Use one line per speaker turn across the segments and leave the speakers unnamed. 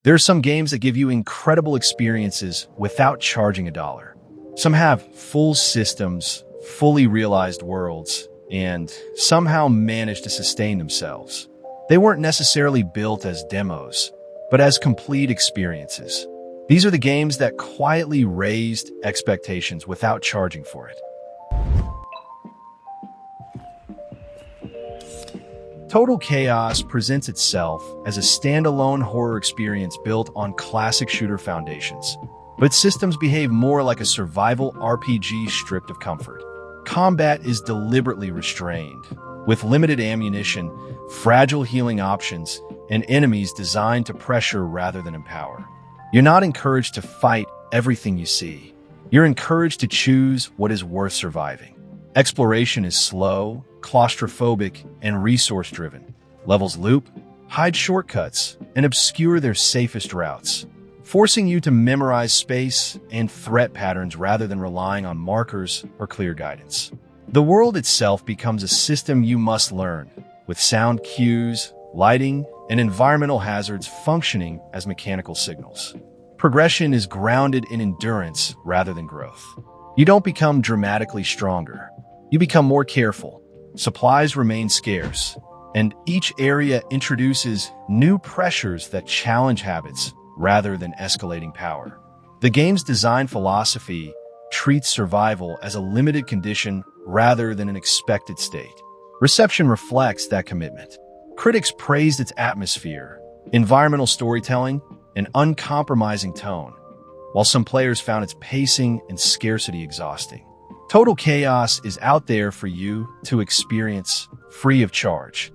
There are some games that give you incredible experiences without charging a dollar. Some have full systems, fully realized worlds, and somehow manage to sustain themselves. They weren't necessarily built as demos, but as complete experiences. These are the games that quietly raised expectations without charging for it. Total Chaos presents itself as a standalone horror experience built on classic shooter foundations, but systems behave more like a survival RPG stripped of comfort. Combat is deliberately restrained, with limited ammunition, fragile healing options, and enemies designed to pressure rather than empower. You're not encouraged to fight everything you see. You're encouraged to choose what is worth surviving. Exploration is slow, claustrophobic, and resource-driven. Levels loop, hide shortcuts, and obscure their safest routes, forcing you to memorize space and threat patterns rather than relying on markers or clear guidance. The world itself becomes a system you must learn, with sound cues, lighting, and environmental hazards functioning as mechanical signals. Progression is grounded in endurance rather than growth. You don't become dramatically stronger. You become more careful. Supplies remain scarce, and each area introduces new pressures that challenge habits rather than escalating power. The game's design philosophy treats survival as a limited condition rather than an expected state. Reception reflects that commitment. Critics praised its atmosphere, environmental storytelling, and uncompromising tone, while some players found its pacing and scarcity exhausting. Total Chaos is out there for you to experience free of charge.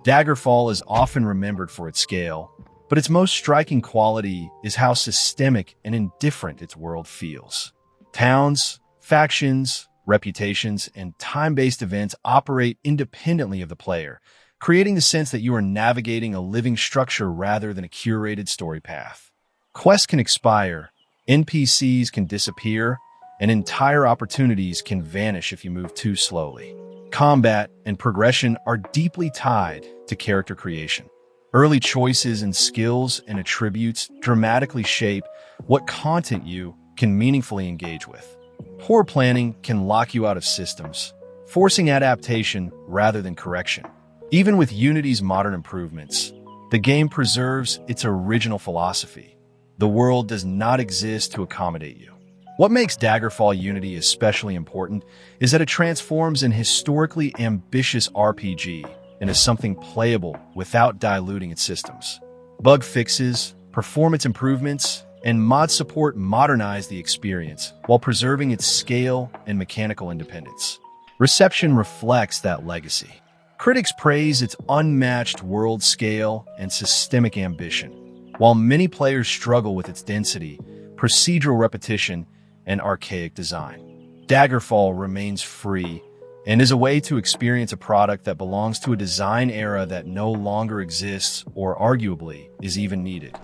Daggerfall is often remembered for its scale, but its most striking quality is how systemic and indifferent its world feels. Towns, factions, reputations, and time-based events operate independently of the player, creating the sense that you are navigating a living structure rather than a curated story path. Quests can expire, NPCs can disappear, and entire opportunities can vanish if you move too slowly. Combat and progression are deeply tied to character creation. Early choices in skills and attributes dramatically shape what content you can meaningfully engage with. Poor planning can lock you out of systems, forcing adaptation rather than correction. Even with Unity's modern improvements, the game preserves its original philosophy. The world does not exist to accommodate you. What makes Daggerfall Unity especially important is that it transforms an historically ambitious RPG into something playable without diluting its systems. Bug fixes, performance improvements, and mod support modernize the experience while preserving its scale and mechanical independence. Reception reflects that legacy. Critics praise its unmatched world scale and systemic ambition, while many players struggle with its density, procedural repetition, and archaic design. Daggerfall remains free and is a way to experience a product that belongs to a design era that no longer exists or arguably is even needed.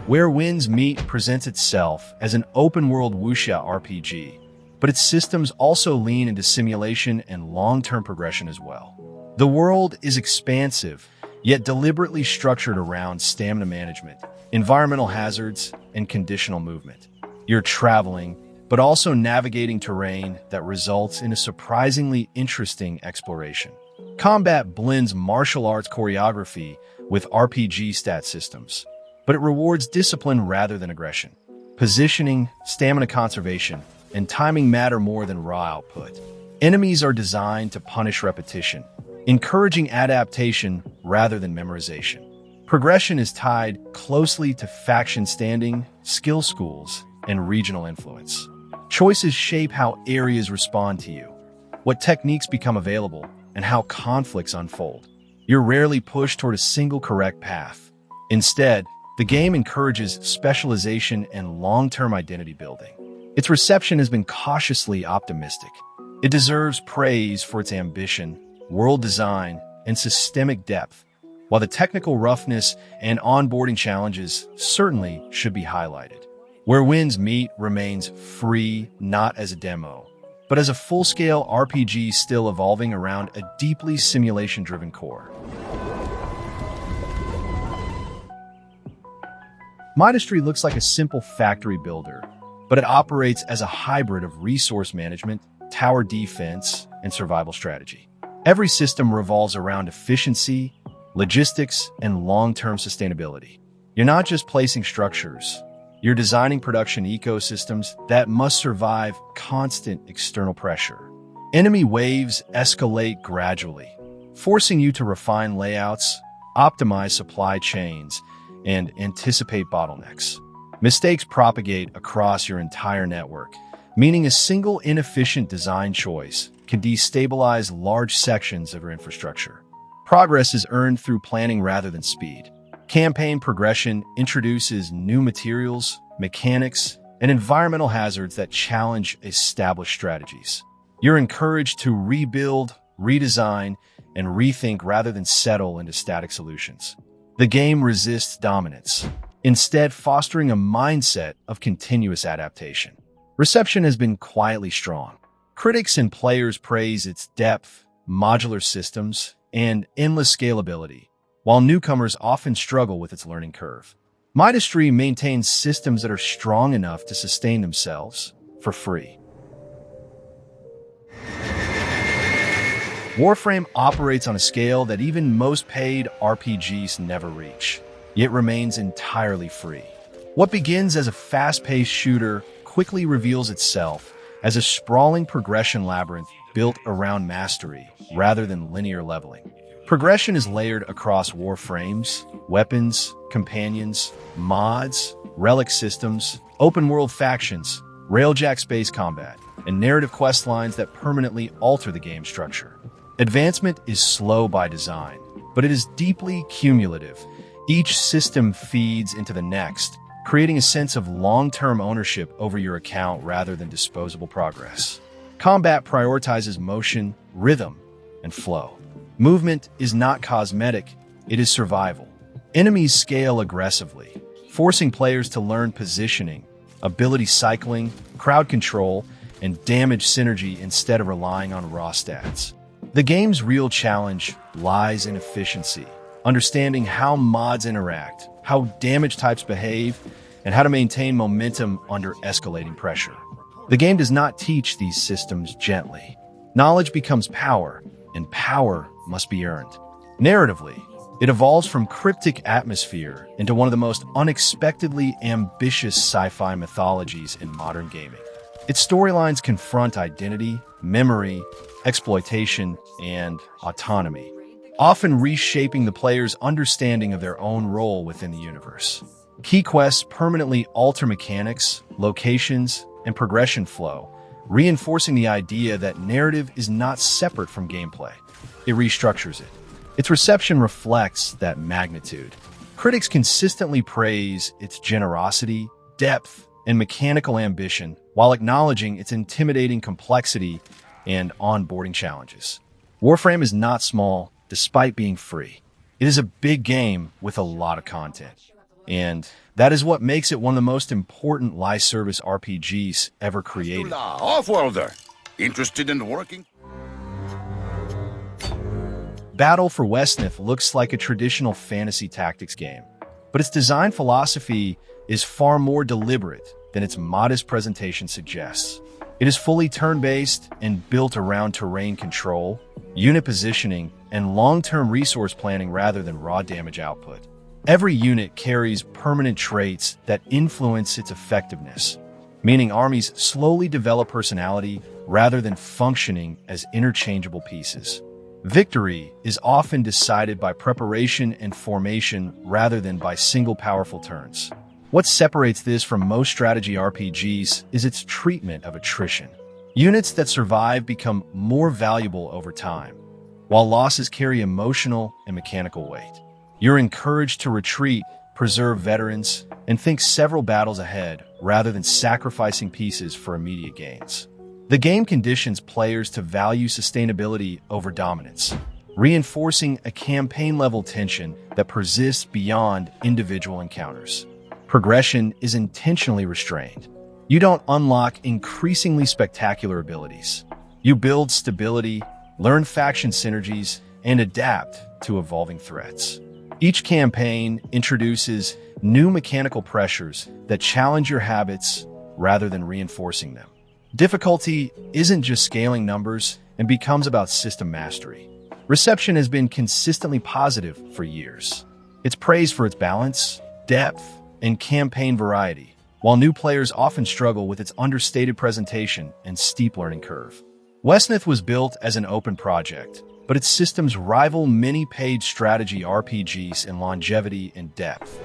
Where Winds Meet presents itself as an open-world wuxia RPG, but its systems also lean into simulation and long-term progression as well. The world is expansive, yet deliberately structured around stamina management, environmental hazards, and conditional movement. You're traveling, but also navigating terrain that results in a surprisingly interesting exploration. Combat blends martial arts choreography with RPG stat systems, but it rewards discipline rather than aggression. Positioning, stamina conservation, and timing matter more than raw output. Enemies are designed to punish repetition, encouraging adaptation rather than memorization. Progression is tied closely to faction standing, skill schools, and regional influence. Choices shape how areas respond to you, what techniques become available, and how conflicts unfold. You're rarely pushed toward a single correct path. Instead, the game encourages specialization and long-term identity building. Its reception has been cautiously optimistic. It deserves praise for its ambition, world design, and systemic depth, while the technical roughness and onboarding challenges certainly should be highlighted. Where Winds Meet remains free not as a demo, but but as a full-scale RPG still evolving around a deeply simulation-driven core. Midastry looks like a simple factory builder, but it operates as a hybrid of resource management, tower defense, and survival strategy. Every system revolves around efficiency, logistics, and long-term sustainability. You're not just placing structures, you're designing production ecosystems that must survive constant external pressure. Enemy waves escalate gradually, forcing you to refine layouts, optimize supply chains, and anticipate bottlenecks. Mistakes propagate across your entire network, meaning a single inefficient design choice can destabilize large sections of your infrastructure. Progress is earned through planning rather than speed. Campaign progression introduces new materials, mechanics, and environmental hazards that challenge established strategies. You're encouraged to rebuild, redesign, and rethink rather than settle into static solutions. The game resists dominance, instead fostering a mindset of continuous adaptation. Reception has been quietly strong. Critics and players praise its depth, modular systems, and endless scalability, while newcomers often struggle with its learning curve. Midastry maintains systems that are strong enough to sustain themselves for free. Warframe operates on a scale that even most paid RPGs never reach, yet remains entirely free. What begins as a fast-paced shooter quickly reveals itself as a sprawling progression labyrinth built around mastery rather than linear leveling. Progression is layered across warframes, weapons, companions, mods, relic systems, open-world factions, railjack space combat, and narrative quest lines that permanently alter the game structure. Advancement is slow by design, but it is deeply cumulative. Each system feeds into the next, creating a sense of long-term ownership over your account rather than disposable progress. Combat prioritizes motion, rhythm, and flow. Movement is not cosmetic, it is survival. Enemies scale aggressively, forcing players to learn positioning, ability cycling, crowd control, and damage synergy instead of relying on raw stats. The game's real challenge lies in efficiency, understanding how mods interact, how damage types behave, and how to maintain momentum under escalating pressure. The game does not teach these systems gently. Knowledge becomes power, and power must be earned. Narratively, it evolves from cryptic atmosphere into one of the most unexpectedly ambitious sci-fi mythologies in modern gaming. Its storylines confront identity, memory, exploitation, and autonomy, often reshaping the player's understanding of their own role within the universe. Key quests permanently alter mechanics, locations, and progression flow, reinforcing the idea that narrative is not separate from gameplay. It restructures it. Its reception reflects that magnitude. Critics consistently praise its generosity, depth, and mechanical ambition, while acknowledging its intimidating complexity and onboarding challenges. Warframe is not small, despite being free. It is a big game with a lot of content. And that is what makes it one of the most important live service RPGs ever created.
Offworlder, interested in working?
Battle for Wesnith looks like a traditional fantasy tactics game, but its design philosophy is far more deliberate than its modest presentation suggests. It is fully turn-based and built around terrain control, unit positioning, and long-term resource planning rather than raw damage output. Every unit carries permanent traits that influence its effectiveness, meaning armies slowly develop personality rather than functioning as interchangeable pieces. Victory is often decided by preparation and formation rather than by single powerful turns. What separates this from most strategy RPGs is its treatment of attrition. Units that survive become more valuable over time, while losses carry emotional and mechanical weight. You're encouraged to retreat, preserve veterans, and think several battles ahead rather than sacrificing pieces for immediate gains. The game conditions players to value sustainability over dominance, reinforcing a campaign-level tension that persists beyond individual encounters. Progression is intentionally restrained. You don't unlock increasingly spectacular abilities. You build stability, learn faction synergies, and adapt to evolving threats. Each campaign introduces new mechanical pressures that challenge your habits rather than reinforcing them. Difficulty isn't just scaling numbers and becomes about system mastery. Reception has been consistently positive for years. It's praised for its balance, depth, and campaign variety, while new players often struggle with its understated presentation and steep learning curve. Westnith was built as an open project, but its systems rival many paid strategy RPGs in longevity and depth.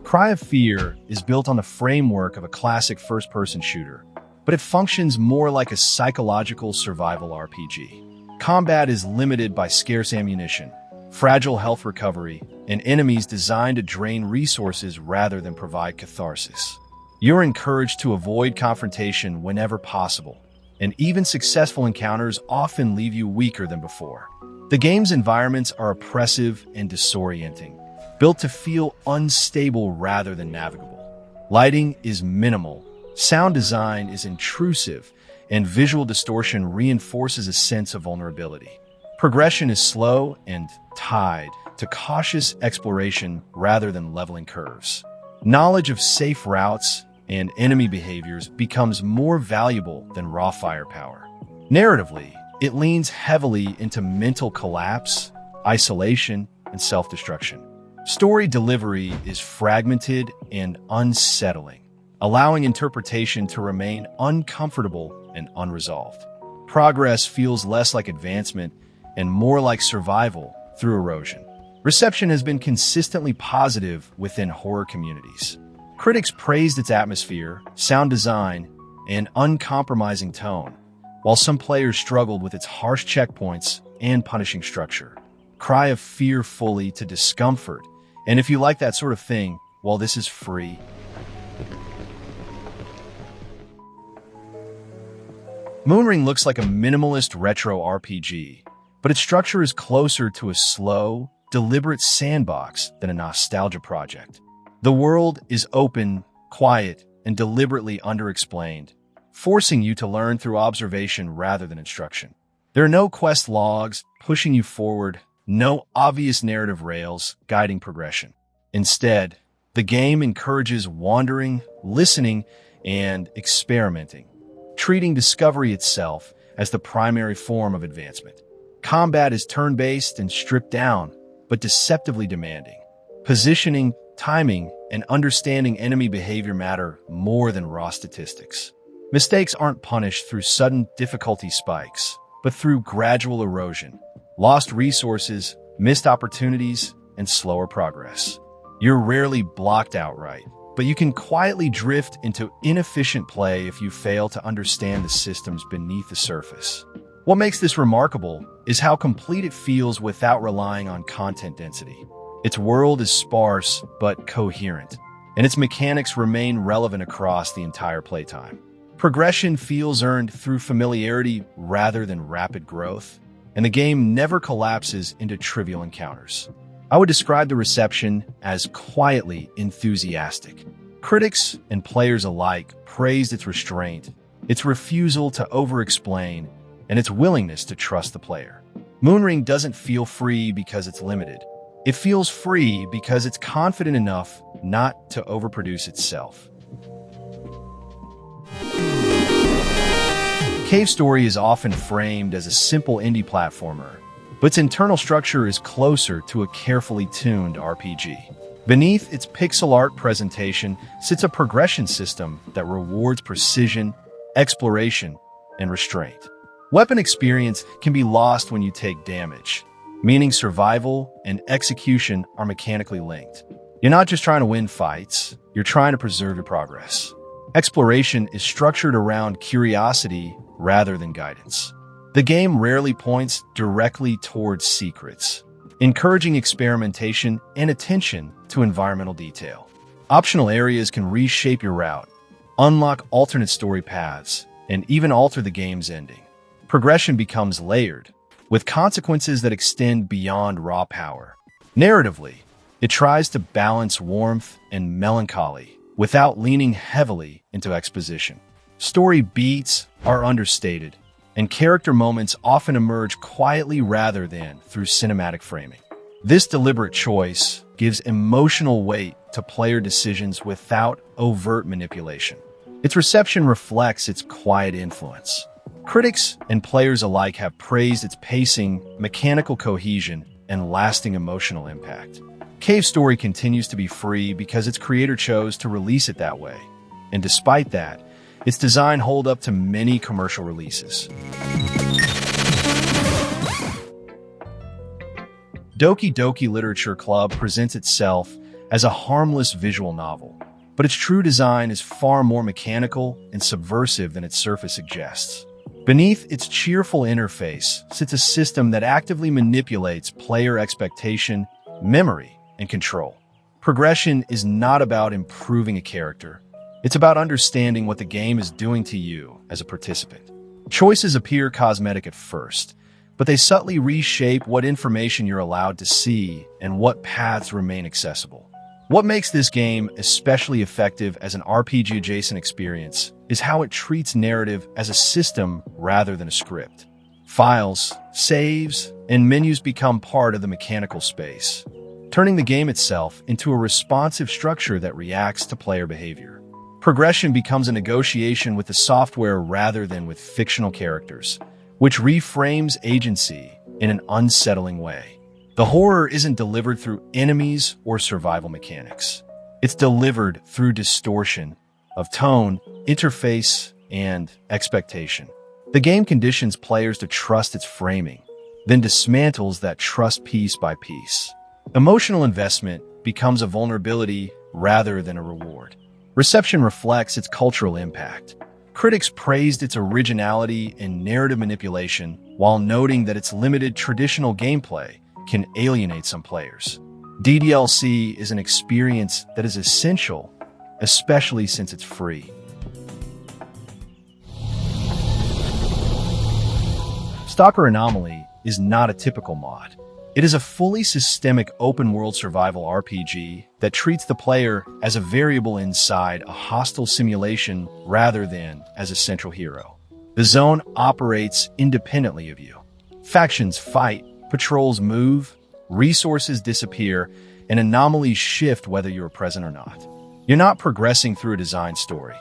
Cry of Fear is built on the framework of a classic first-person shooter, but it functions more like a psychological survival RPG. Combat is limited by scarce ammunition, fragile health recovery, and enemies designed to drain resources rather than provide catharsis. You're encouraged to avoid confrontation whenever possible, and even successful encounters often leave you weaker than before. The game's environments are oppressive and disorienting, built to feel unstable rather than navigable. Lighting is minimal, sound design is intrusive, and visual distortion reinforces a sense of vulnerability. Progression is slow and tied to cautious exploration rather than leveling curves. Knowledge of safe routes and enemy behaviors becomes more valuable than raw firepower. Narratively, it leans heavily into mental collapse, isolation, and self-destruction. Story delivery is fragmented and unsettling, allowing interpretation to remain uncomfortable and unresolved. Progress feels less like advancement and more like survival through erosion. Reception has been consistently positive within horror communities. Critics praised its atmosphere, sound design, and uncompromising tone, while some players struggled with its harsh checkpoints and punishing structure. Cry of Fear fully to discomfort, and if you like that sort of thing, well, this is free. Moonring looks like a minimalist retro RPG, but its structure is closer to a slow, deliberate sandbox than a nostalgia project. The world is open, quiet, and deliberately underexplained, forcing you to learn through observation rather than instruction. There are no quest logs pushing you forward, no obvious narrative rails guiding progression. Instead, the game encourages wandering, listening, and experimenting, treating discovery itself as the primary form of advancement. Combat is turn-based and stripped down, but deceptively demanding. Positioning, timing, and understanding enemy behavior matter more than raw statistics. Mistakes aren't punished through sudden difficulty spikes, but through gradual erosion, lost resources, missed opportunities, and slower progress. You're rarely blocked outright, but you can quietly drift into inefficient play if you fail to understand the systems beneath the surface. What makes this remarkable is how complete it feels without relying on content density. Its world is sparse but coherent, and its mechanics remain relevant across the entire playtime. Progression feels earned through familiarity rather than rapid growth, and the game never collapses into trivial encounters. I would describe the reception as quietly enthusiastic. Critics and players alike praised its restraint, its refusal to over-explain, and its willingness to trust the player. Moonring doesn't feel free because it's limited. It feels free because it's confident enough not to overproduce itself. Cave Story is often framed as a simple indie platformer, but its internal structure is closer to a carefully tuned RPG. Beneath its pixel art presentation sits a progression system that rewards precision, exploration, and restraint. Weapon experience can be lost when you take damage, meaning survival and execution are mechanically linked. You're not just trying to win fights, you're trying to preserve your progress. Exploration is structured around curiosity rather than guidance. The game rarely points directly towards secrets, encouraging experimentation and attention to environmental detail. Optional areas can reshape your route, unlock alternate story paths, and even alter the game's ending. Progression becomes layered, with consequences that extend beyond raw power. Narratively, it tries to balance warmth and melancholy, without leaning heavily into exposition. Story beats are understated, and character moments often emerge quietly rather than through cinematic framing. This deliberate choice gives emotional weight to player decisions without overt manipulation. Its reception reflects its quiet influence. Critics and players alike have praised its pacing, mechanical cohesion, and lasting emotional impact. Cave Story continues to be free because its creator chose to release it that way. And despite that, its design holds up to many commercial releases. Doki Doki Literature Club presents itself as a harmless visual novel, but its true design is far more mechanical and subversive than its surface suggests. Beneath its cheerful interface sits a system that actively manipulates player expectation, memory, and control. Progression is not about improving a character. It's about understanding what the game is doing to you as a participant. Choices appear cosmetic at first, but they subtly reshape what information you're allowed to see and what paths remain accessible. What makes this game especially effective as an RPG-adjacent experience is how it treats narrative as a system rather than a script. Files, saves, and menus become part of the mechanical space, turning the game itself into a responsive structure that reacts to player behavior. Progression becomes a negotiation with the software rather than with fictional characters, which reframes agency in an unsettling way. The horror isn't delivered through enemies or survival mechanics. It's delivered through distortion of tone, interface, and expectation. The game conditions players to trust its framing, then dismantles that trust piece by piece. Emotional investment becomes a vulnerability rather than a reward. Reception reflects its cultural impact. Critics praised its originality and narrative manipulation while noting that its limited traditional gameplay can alienate some players. DDLC is an experience that is essential, especially since it's free. Stalker Anomaly is not a typical mod. It is a fully systemic open-world survival RPG that treats the player as a variable inside a hostile simulation rather than as a central hero. The zone operates independently of you. Factions fight, patrols move, resources disappear, and anomalies shift whether you're present or not. You're not progressing through a design story.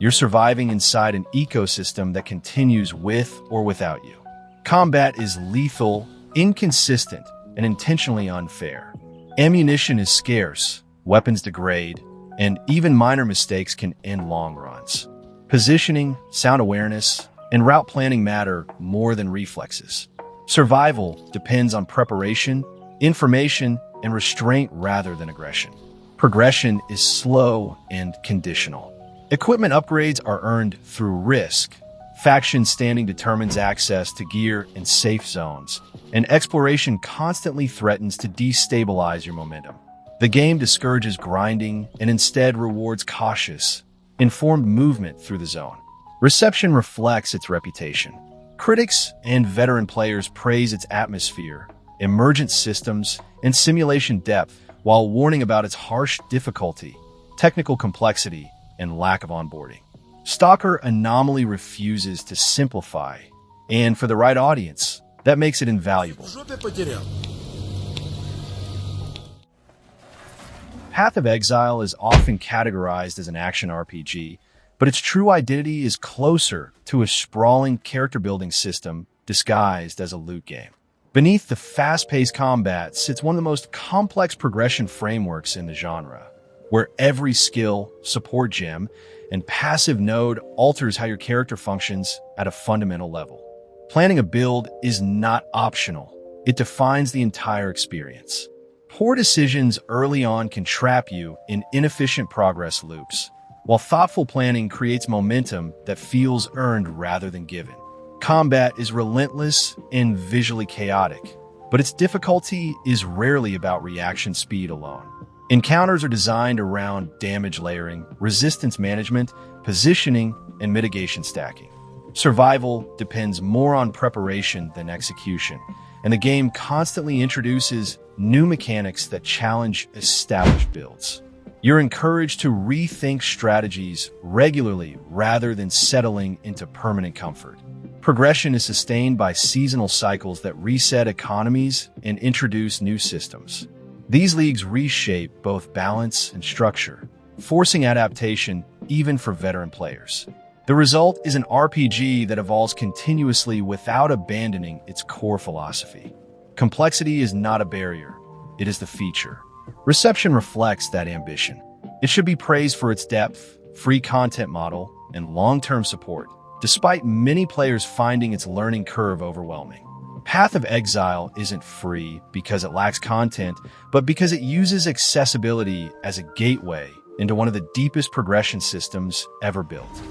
You're surviving inside an ecosystem that continues with or without you. Combat is lethal, inconsistent, and intentionally unfair. Ammunition is scarce, weapons degrade, and even minor mistakes can end long runs. Positioning, sound awareness, and route planning matter more than reflexes. Survival depends on preparation, information, and restraint rather than aggression. Progression is slow and conditional. Equipment upgrades are earned through risk. Faction standing determines access to gear and safe zones, and exploration constantly threatens to destabilize your momentum. The game discourages grinding and instead rewards cautious, informed movement through the zone. Reception reflects its reputation. Critics and veteran players praise its atmosphere, emergent systems, and simulation depth, while warning about its harsh difficulty, technical complexity, and lack of onboarding. Stalker Anomaly refuses to simplify, and for the right audience, that makes it invaluable. Path of Exile is often categorized as an action RPG, but its true identity is closer to a sprawling character-building system disguised as a loot game. Beneath the fast-paced combat sits one of the most complex progression frameworks in the genre, where every skill, support gem, and passive node alters how your character functions at a fundamental level. Planning a build is not optional. It defines the entire experience. Poor decisions early on can trap you in inefficient progress loops, while thoughtful planning creates momentum that feels earned rather than given. Combat is relentless and visually chaotic, but its difficulty is rarely about reaction speed alone. Encounters are designed around damage layering, resistance management, positioning, and mitigation stacking. Survival depends more on preparation than execution, and the game constantly introduces new mechanics that challenge established builds. You're encouraged to rethink strategies regularly rather than settling into permanent comfort. Progression is sustained by seasonal cycles that reset economies and introduce new systems. These leagues reshape both balance and structure, forcing adaptation even for veteran players. The result is an RPG that evolves continuously without abandoning its core philosophy. Complexity is not a barrier, it is the feature. Reception reflects that ambition. It should be praised for its depth, free content model, and long-term support, despite many players finding its learning curve overwhelming. Path of Exile isn't free because it lacks content, but because it uses accessibility as a gateway into one of the deepest progression systems ever built.